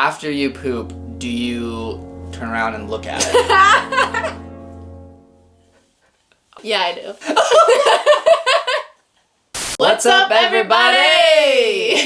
After you poop, do you turn around and look at it? Yeah, I do. What's up, everybody?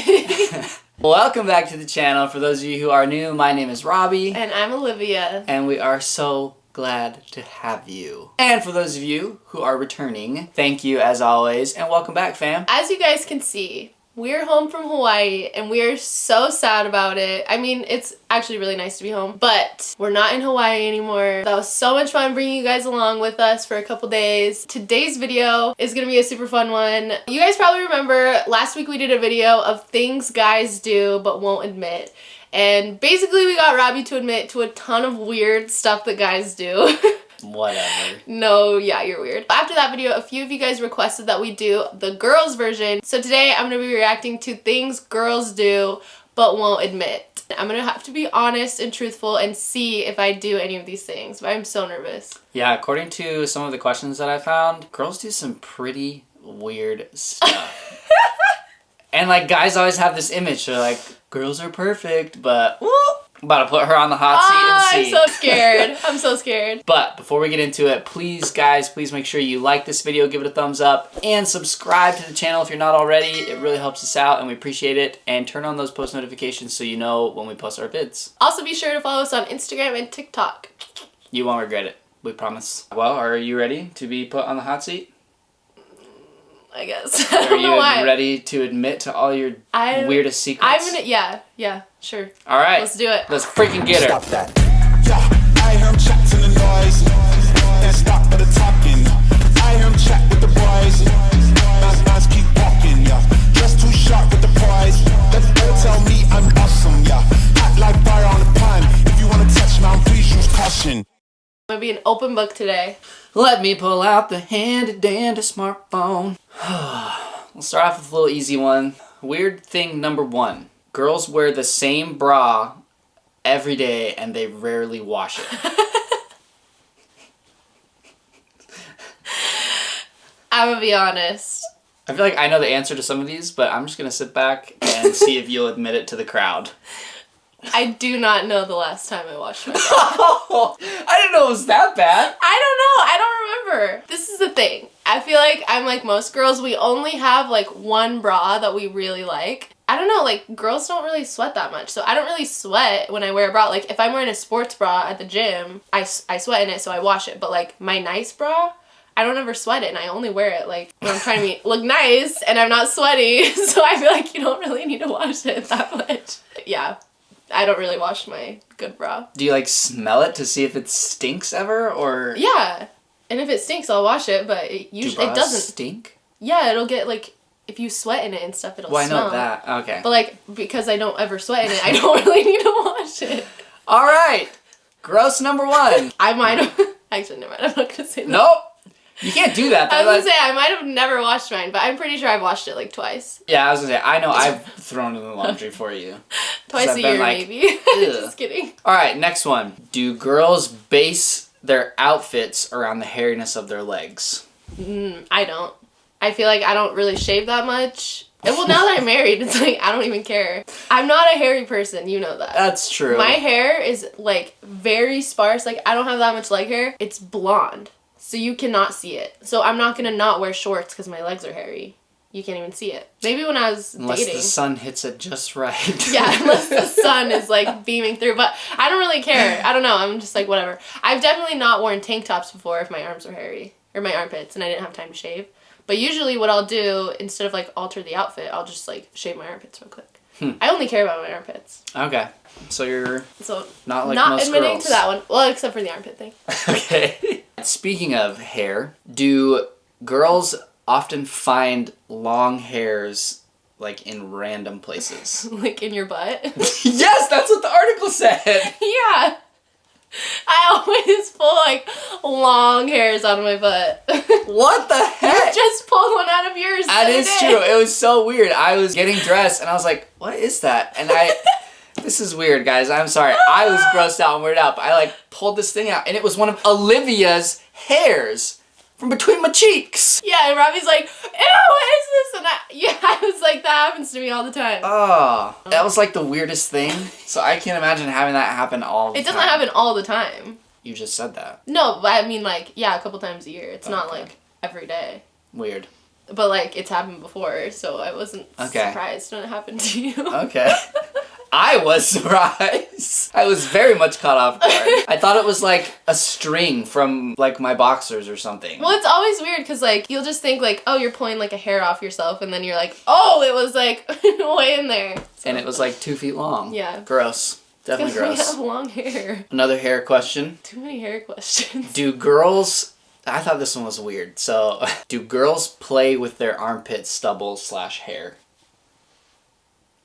Welcome back to the channel. For those of you who are new, my name is Robbie. And I'm Olivia. And we are so glad to have you. And for those of you who are returning, thank you as always, and welcome back, fam. As you guys can see, we're home from Hawaii, and we are so sad about it. I mean, it's actually really nice to be home, but we're not in Hawaii anymore. That was so much fun bringing you guys along with us for a couple days. Today's video is gonna be a super fun one. You guys probably remember last week we did a video of things guys do but won't admit. And basically we got Robbie to admit to a ton of weird stuff that guys do. Whatever. No, yeah, you're weird. After that video, a few of you guys requested that we do the girls version. So today I'm going to be reacting to things girls do but won't admit. I'm going to have to be honest and truthful and see if I do any of these things, but I'm so nervous. Yeah, according to some of the questions that I found, girls do some pretty weird stuff. And like guys always have this image, they're like, girls are perfect, but I'm about to put her on the hot seat and see. I'm so scared. I'm so scared. But before we get into it, please guys, please make sure you like this video, give it a thumbs up, and subscribe to the channel if you're not already. It really helps us out and we appreciate it. And turn on those post notifications so you know when we post our vids. Also be sure to follow us on Instagram and TikTok. You won't regret it, we promise. Well, are you ready to be put on the hot seat? I guess. I don't know why. Are you ready to admit to all your weirdest secrets? Yeah, sure. All right. Let's do it. Let's freaking get her. Stop that. Yeah, I hear him chat to the noise. Then stop for the talking. I hear him chat with the boys. Man's keep walking, yeah. Just too sharp with the prize. That girl tell me I'm awesome, yeah. Hot like fire on the pan. If you wanna touch me, please use caution. I'm gonna be an open book today. Let me pull out the handy-dandy smartphone. We'll start off with a little easy one. Weird thing number 1. Girls wear the same bra every day and they rarely wash it. I'm gonna be honest. I feel like I know the answer to some of these, but I'm just gonna sit back and see if you'll admit it to the crowd. I do not know the last time I washed my bra. I didn't know it was that bad. I don't know. I don't remember. This is the thing. I feel like I'm like most girls. We only have like one bra that we really like. I don't know, like girls don't really sweat that much. So I don't really sweat when I wear a bra. Like if I'm wearing a sports bra at the gym, I sweat in it, so I wash it. But like my nice bra, I don't ever sweat it, and I only wear it like when I'm trying to look nice and I'm not sweaty. So I feel like you don't really need to wash it that much. Yeah. I don't really wash my good bra. Do you like smell it to see if it stinks ever, or? Yeah, and if it stinks, I'll wash it. But it usually it doesn't stink. Yeah, it'll get like if you sweat in it and stuff, it'll smell. Well, I know that. Okay. But like because I don't ever sweat in it, I don't really need to wash it. All right, gross number 1. I might have actually never mind. I'm not gonna say that. Nope. You can't do that. I was gonna say I might have never washed mine, but I'm pretty sure I've washed it like twice. Yeah, I was gonna say I know I've thrown in the laundry for you. Twice a year, like, maybe. Just kidding. All right, next one. Do girls base their outfits around the hairiness of their legs? I don't. I feel like I don't really shave that much. And well, now that I'm married, it's like I don't even care. I'm not a hairy person, you know that. That's true. My hair is like very sparse. Like I don't have that much leg hair. It's blonde. So you cannot see it. So I'm not gonna not wear shorts because my legs are hairy. You can't even see it. Maybe when I was unless dating. Unless the sun hits it just right. Yeah, unless the sun is like beaming through. But I don't really care. I don't know. I'm just like whatever. I've definitely not worn tank tops before if my arms were hairy. Or my armpits and I didn't have time to shave. But usually what I'll do, instead of like alter the outfit, I'll just like shave my armpits real quick. I only care about my armpits. Okay. So you're not like not most admitting girls. to that one. Well, except for the armpit thing. Okay. Speaking of hair, do girls often find long hairs like in random places? Like in your butt? Yes, that's what the article said. Yeah. I always pull like long hairs out of my butt. What the heck? You just pulled one out of yours. That is true. It was so weird. I was getting dressed and I was like, what is that? And this is weird, guys. I'm sorry. I was grossed out and weirded out. But I like pulled this thing out and it was one of Olivia's hairs from between my cheeks. Yeah, and Robbie's like, ew, what is this? And I was like, that happens to me all the time. Oh, that was like the weirdest thing. So I can't imagine having that happen all the time. It doesn't happen all the time. You just said that. No, but I mean, like, yeah, a couple times a year. It's not Okay. like every day. Weird. But like, it's happened before, so I wasn't Okay. surprised when it happened to you. Okay. I was surprised. I was very much caught off guard. I thought it was like a string from like my boxers or something. Well, it's always weird because like you'll just think like, oh, you're pulling like a hair off yourself, and then you're like, oh, it was like way in there. So, And it was like 2 feet long. Yeah. Gross. Definitely because we gross. have long hair. Another hair question. Too many hair questions. Do girls... I thought this one was weird. So, do girls play with their armpit stubble / hair?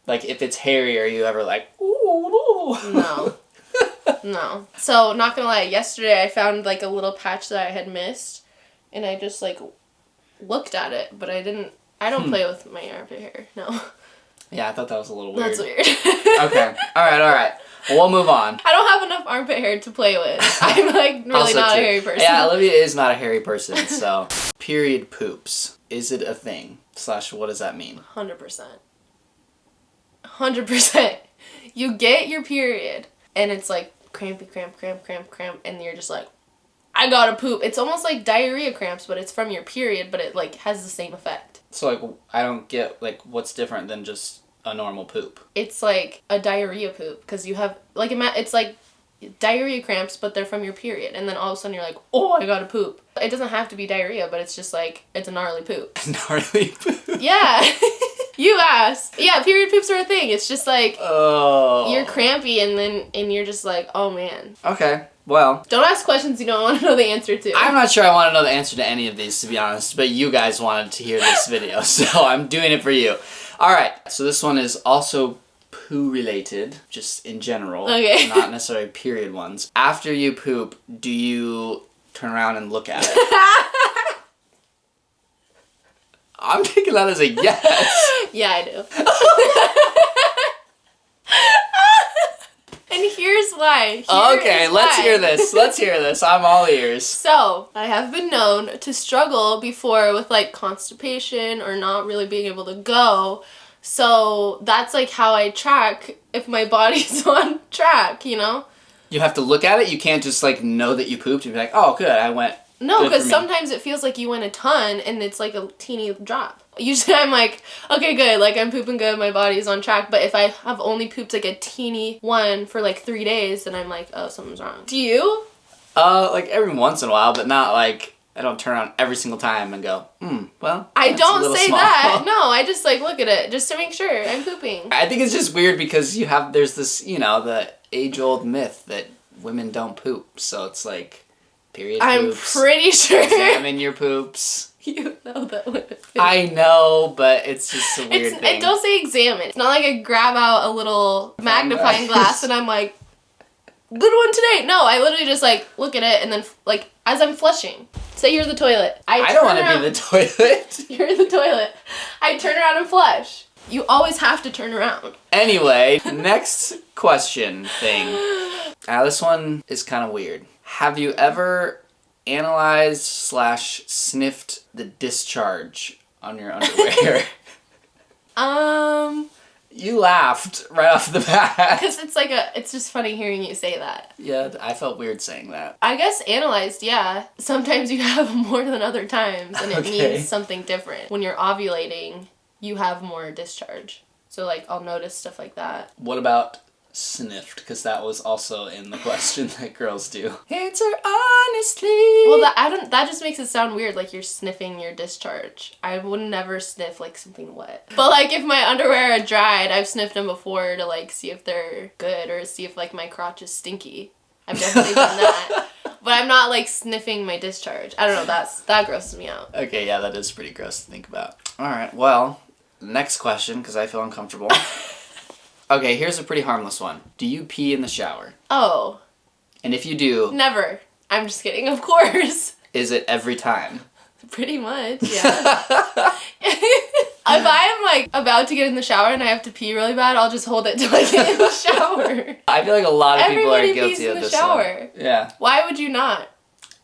Like, if it's hairy, are you ever like, ooh? No. No. So, not gonna lie, yesterday I found like a little patch that I had missed, and I just like looked at it, but I don't play with my armpit hair. No. Yeah, I thought that was a little weird. That's weird. Okay. Alright. Well, we'll move on. I don't have enough armpit hair to play with. I'm like really Also not true. a hairy person. Yeah, Olivia is not a hairy person, so. Period poops. Is it a thing? / what does that mean? 100%. 100%. You get your period, and it's like crampy, cramp, and you're just like, I gotta poop. It's almost like diarrhea cramps, but it's from your period, but it like has the same effect. So, like, I don't get, like, what's different than just a normal poop? It's like a diarrhea poop, because you have, like, it's like diarrhea cramps, but they're from your period, and then all of a sudden you're like, oh, I gotta poop. It doesn't have to be diarrhea, but it's just like, it's a gnarly poop. Gnarly poop? Yeah. You asked. Yeah, period poops are a thing. It's just like, Oh. you're crampy, and you're just like, oh man. Okay, well. Don't ask questions you don't want to know the answer to. I'm not sure I want to know the answer to any of these, to be honest, but you guys wanted to hear this video, so I'm doing it for you. Alright, so this one is also poo related, just in general. Okay. Not necessarily period ones. After you poop, do you turn around and look at it? I'm taking that as a yes. Yeah, I do. And here's why. Let's hear this. Let's hear this. I'm all ears. So, I have been known to struggle before with like constipation or not really being able to go. So, that's like how I track if my body's on track, you know? You have to look at it. You can't just like know that you pooped and be like, oh, good, I went. No, Good because for me. sometimes it feels like you went a ton and it's like a teeny drop. Usually I'm like, okay, good, like I'm pooping good, my body's on track. But if I have only pooped like a teeny one for like 3 days, then I'm like, oh, something's wrong. Do you? Like every once in a while, but not like, I don't turn around every single time and go, well, I that's a don't little say small. that. No, I just like look at it just to make sure I'm pooping. I think it's just weird because there's this, the age-old myth that women don't poop. So it's like, period I'm poops. pretty sure Examine your poops. you know that women poop. I know, but it's just a weird thing. And don't say examine. It's not like I grab out a little magnifying glass and I'm like, good one today. No, I literally just like look at it and then like as I'm flushing. Say you're the toilet. I don't want to be the toilet. You're the toilet. I turn around and flush. You always have to turn around. Anyway, next question thing. Now this one is kind of weird. Have you ever analyzed / sniffed the discharge on your underwear? You laughed right off the bat. Because it's just funny hearing you say that. Yeah, I felt weird saying that. I guess analyzed, yeah. Sometimes you have more than other times, and it Okay. means something different. When you're ovulating, you have more discharge. So, like, I'll notice stuff like that. What about sniffed? Because that was also in the question that girls do. Answer honestly. Well, that just makes it sound weird, like you're sniffing your discharge. I would never sniff, like, something wet. But, like, if my underwear are dried, I've sniffed them before to, like, see if they're good or see if, like, my crotch is stinky. I've definitely done that. But I'm not, like, sniffing my discharge. I don't know, that grosses me out. Okay, yeah, that is pretty gross to think about. Alright, well, next question, because I feel uncomfortable. Okay, here's a pretty harmless one. Do you pee in the shower? Oh. And if you do, Never. I'm just kidding, of course. is it every time? Pretty much, yeah. If I am, like, about to get in the shower and I have to pee really bad, I'll just hold it till I get in the shower. I feel like a lot of people are Everybody guilty pees in of the this shower. one. Yeah. Why would you not?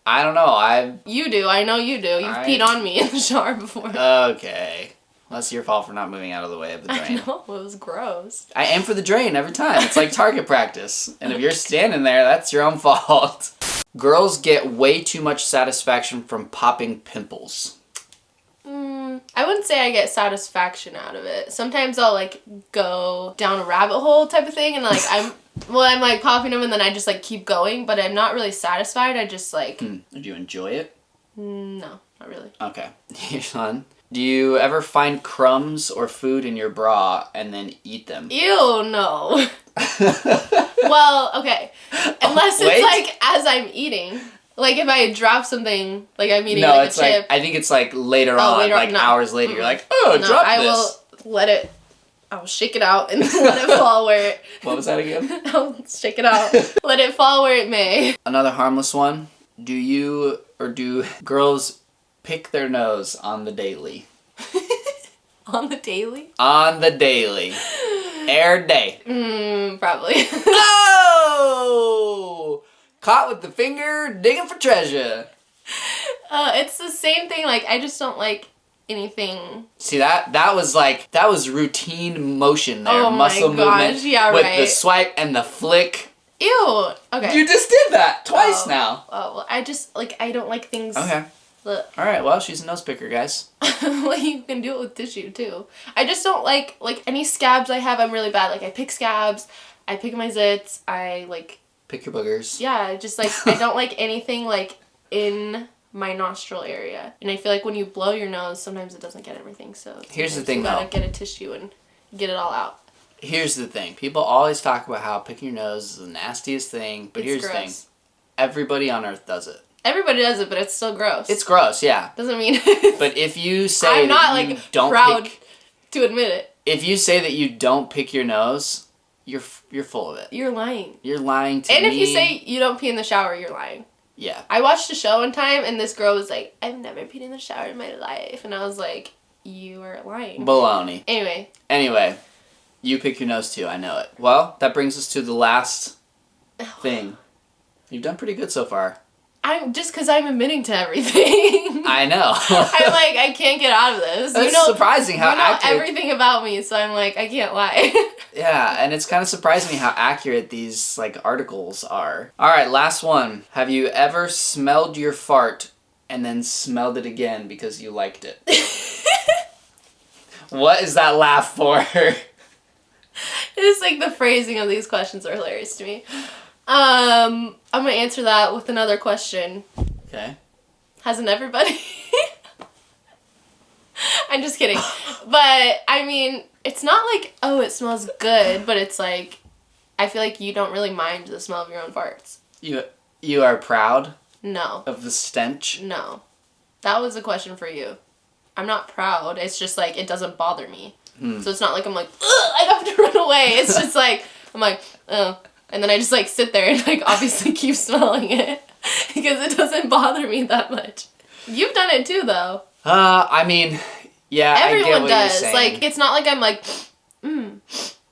I don't know. You do. I know you do. You've peed on me in the shower before. Okay. Well, that's your fault for not moving out of the way of the drain. I know. It was gross. I aim for the drain every time. It's like target practice. And if you're standing there, that's your own fault. Girls get way too much satisfaction from popping pimples. I wouldn't say I get satisfaction out of it. Sometimes I'll like go down a rabbit hole type of thing, and like I'm like popping them, and then I just like keep going, but I'm not really satisfied. I just like. Do you enjoy it? No, not really. Okay. Here's one. Do you ever find crumbs or food in your bra and then eat them? Ew, no. Well, okay. Unless it's like as I'm eating. Like if I drop something, like I'm eating like a chip. Like, I think it's like later on, hours later, you're like, oh, no, drop I this. I'll shake it out and let it fall where it... What was that again? I'll shake it out. Let it fall where it may. Another harmless one. Do girls pick their nose on the daily? On the daily? On the daily. Air day. Probably. Oh! Caught with the finger, digging for treasure. It's the same thing. Like, I just don't like anything. See, that was routine motion there. Oh Muscle my gosh, movement yeah, with right. the swipe and the flick. Ew. Okay. You just did that twice now. Oh, well, I just, like, I don't like things. Okay. Look. All right, well, she's a nose picker, guys. Well, you can do it with tissue, too. I just don't like any scabs I have, I'm really bad. Like, I pick scabs, I pick my zits, I, like... Pick your boogers. Yeah, just, like, I don't like anything, like, in my nostril area. And I feel like when you blow your nose, sometimes it doesn't get everything, so... Here's the thing, you gotta get a tissue and get it all out. Here's the thing. People always talk about how picking your nose is the nastiest thing, but here's the thing. Everybody on earth does it. Everybody does it, but it's still gross. It's gross, yeah. Doesn't mean... But if you say I'm not, that you like, don't proud pick... to admit it. If you say that you don't pick your nose, you're full of it. You're lying. You're lying to me. And if you say you don't pee in the shower, you're lying. Yeah. I watched a show one time, and this girl was like, I've never peed in the shower in my life. And I was like, you are lying. Baloney. Anyway, you pick your nose too, I know it. Well, that brings us to the last thing. You've done pretty good so far. Just because I'm admitting to everything. I know. I'm like, I can't get out of this. It's surprising how accurate... everything about me, so I'm like, I can't lie. Yeah, and it's kind of surprising me how accurate these, like, articles are. Alright, last one. Have you ever smelled your fart and then smelled it again because you liked it? What is that laugh for? It's like the phrasing of these questions are hilarious to me. I'm gonna answer that with another question. Okay. Hasn't everybody? I'm just kidding. But, I mean, it's not like, oh, it smells good, but it's like, I feel like you don't really mind the smell of your own farts. You are proud? No. Of the stench? No. That was a question for you. I'm not proud. It's just like, it doesn't bother me. So it's not like I'm like, ugh, I have to run away. It's just like, I'm like, oh. And then I just, like, sit there and, like, obviously keep smelling it. Because it doesn't bother me that much. You've done it, too, though. I mean, yeah, everyone I get what does. you're saying. Like, it's not like I'm like,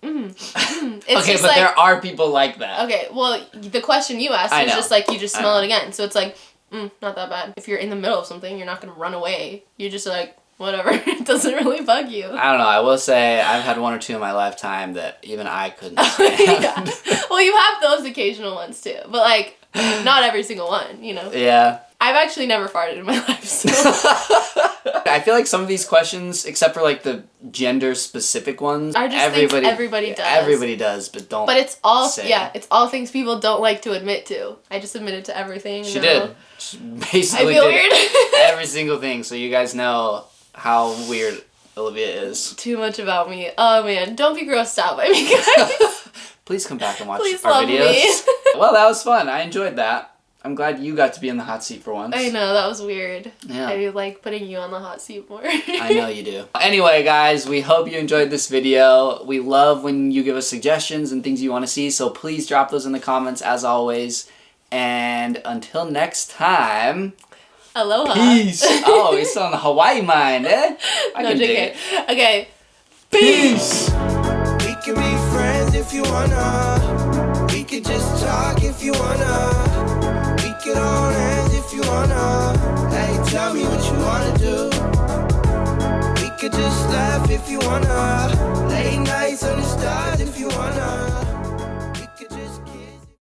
It's okay, but like, there are people like that. Okay, well, the question you asked was just like, you just smell it again. So it's like, not that bad. If you're in the middle of something, you're not going to run away. You're just like, whatever. It doesn't really bug you. I don't know. I will say I've had one or two in my lifetime that even I couldn't stand. Yeah. Well, you have those occasional ones too. But like, not every single one, you know? Yeah. I've actually never farted in my life, so. I feel like some of these questions, except for like the gender specific ones, I just think everybody does. Everybody does, but don't. But it's all say. it's all things people don't like to admit to. I just admitted to everything. She did. She basically I feel did weird. every single thing, so you guys know how weird Olivia is. Too much about me. Oh man, don't be grossed out by me, guys. Please come back and watch Please our love videos. Me. Well, that was fun. I enjoyed that. I'm glad you got to be in the hot seat for once. I know, that was weird. Yeah. I like putting you on the hot seat more. I know you do. Anyway, guys, we hope you enjoyed this video. We love when you give us suggestions and things you want to see, so please drop those in the comments as always. And until next time... Aloha. Peace. Oh, he's still on the Hawaii mind, eh? I can dig it. Okay. Peace. We can be friends if you wanna. We could just talk if you wanna. We could hold hands if you wanna. if you wanna. Late nights